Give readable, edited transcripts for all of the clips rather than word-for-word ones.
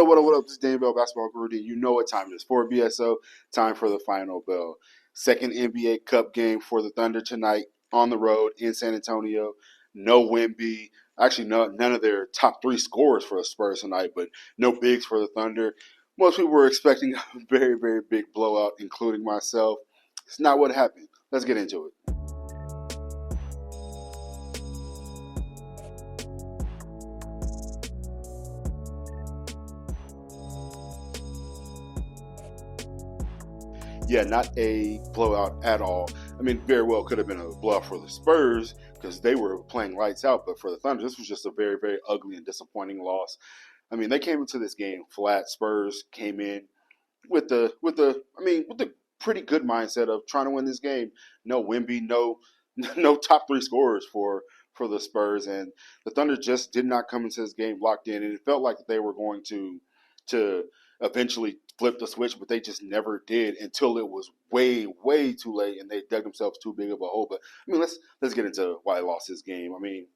What up? This is Daniel Bell, Basketball Guru. You know what time it is. For BSO, time for the final bell. Second NBA Cup game for the Thunder tonight on the road in San Antonio. No Wemby. Actually, none of their top three scorers for the Spurs tonight, but no bigs for the Thunder. Most people were expecting a very, very big blowout, including myself. It's not what happened. Let's get into it. Yeah, not a blowout at all. I mean, very well could have been a blowout for the Spurs because they were playing lights out, but for the Thunder, this was just a very, very ugly and disappointing loss. I mean, they came into this game flat. Spurs came in with the pretty good mindset of trying to win this game. No Wemby, no no top three scorers for the Spurs, and the Thunder just did not come into this game locked in, and it felt like they were going to eventually flip the switch, but they just never did until it was way, way too late, and they dug themselves too big of a hole. But I mean, let's get into why they lost this game. I mean,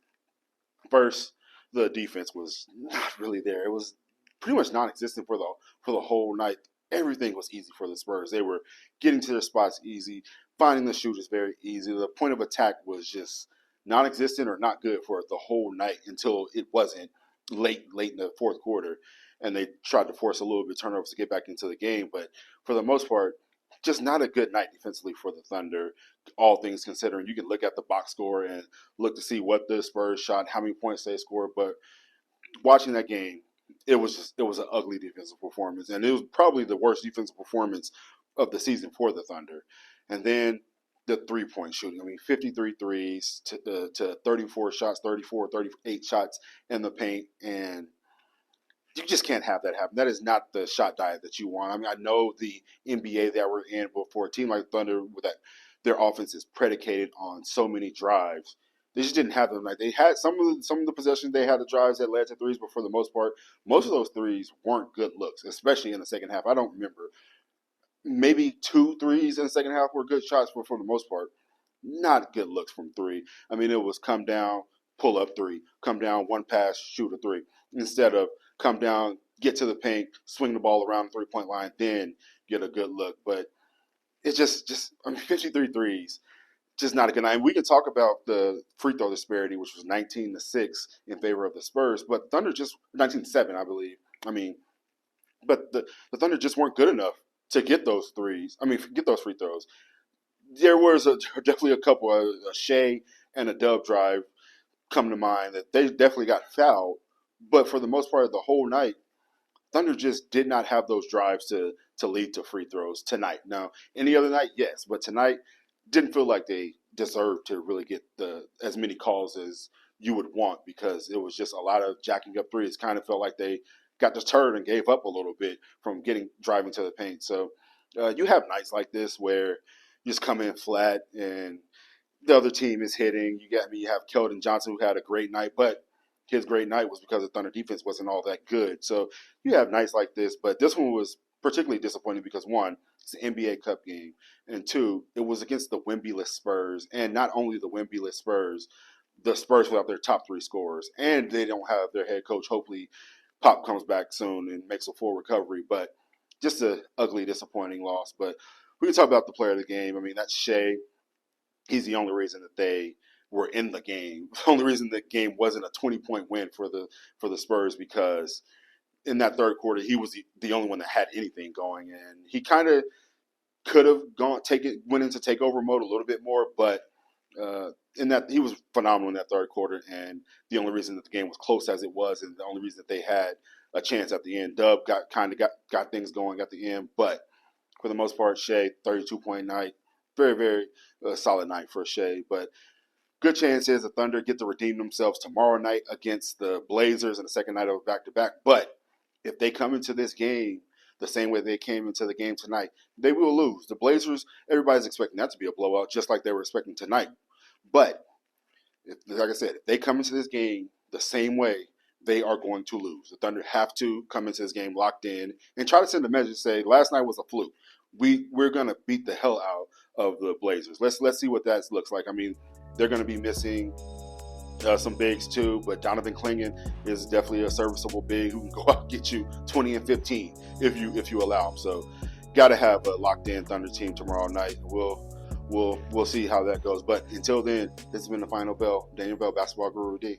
first, the defense was not really there. It was pretty much non-existent for the whole night. Everything was easy for the Spurs. They were getting to their spots easy, finding the shooters very easy. The point of attack was just non-existent or not good for the whole night until it wasn't late in the fourth quarter, and they tried to force a little bit of turnovers to get back into the game. But for the most part, just not a good night defensively for the Thunder, all things considering. You can look at the box score and look to see what the Spurs shot, how many points they scored. But watching that game, it was an ugly defensive performance, and it was probably the worst defensive performance of the season for the Thunder. And then the 3-point shooting. I mean, 53 threes to 34 shots, 34, 38 shots in the paint, and you just can't have that happen. That is not the shot diet that you want. I mean, I know the NBA that we're in, but for a team like Thunder, with that their offense is predicated on so many drives. They just didn't have them. Like they had some of the possessions, they had the drives that led to threes, but for the most part, most of those threes weren't good looks, especially in the second half. I don't remember. Maybe two threes in the second half were good shots, but for the most part, not good looks from three. I mean, it was come down, pull up three, come down, one pass, shoot a three, instead of come down, get to the paint, swing the ball around the 3-point line, then get a good look. But it's just I mean, 53 threes, just not a good night. And we can talk about the free throw disparity, which was 19-6 in favor of the Spurs, but Thunder just 19-7, I believe. I mean, but the Thunder just weren't good enough to get those threes. I mean, get those free throws. There was definitely a couple, a Shea and a Dub drive come to mind that they definitely got fouled. But for the most part of the whole night, Thunder just did not have those drives to lead to free throws tonight. Now, any other night, yes, but tonight didn't feel like they deserved to really get the as many calls as you would want because it was just a lot of jacking up threes. Kind of felt like they got deterred and gave up a little bit from getting driving to the paint. So you have nights like this where you just come in flat and the other team is hitting. You have Keldon Johnson who had a great night, but his great night was because the Thunder defense wasn't all that good. So you have nights like this, but this one was particularly disappointing because one, it's an NBA Cup game, and two, it was against the Wemby-less Spurs, and not only the Wemby-less Spurs, the Spurs without their top three scorers, and they don't have their head coach. Hopefully, Pop comes back soon and makes a full recovery, but just a ugly, disappointing loss. But we can talk about the player of the game. I mean, that's Shea. He's the only reason that they were in the game. The only reason the game wasn't a 20-point win for the Spurs because in that third quarter he was the only one that had anything going, and he kind of could have went into takeover mode a little bit more, but in that he was phenomenal in that third quarter, and the only reason that the game was close as it was, and the only reason that they had a chance at the end. Dub got things going at the end, but for the most part, Shea 32-point night, very very solid night for Shea, but good chances the Thunder get to redeem themselves tomorrow night against the Blazers in the second night of back-to-back. But if they come into this game the same way they came into the game tonight, they will lose. The Blazers, everybody's expecting that to be a blowout, just like they were expecting tonight. But, like I said, if they come into this game the same way, they are going to lose. The Thunder have to come into this game locked in and try to send a message say, last night was a fluke. We're going to beat the hell out of the Blazers. Let's see what that looks like. I mean, they're going to be missing some bigs too, but Donovan Clingan is definitely a serviceable big who can go out and get you 20 and 15 if you allow him. So, got to have a locked in Thunder team tomorrow night. We'll see how that goes. But until then, this has been the Final Bell. Daniel Bell, Basketball Guru D.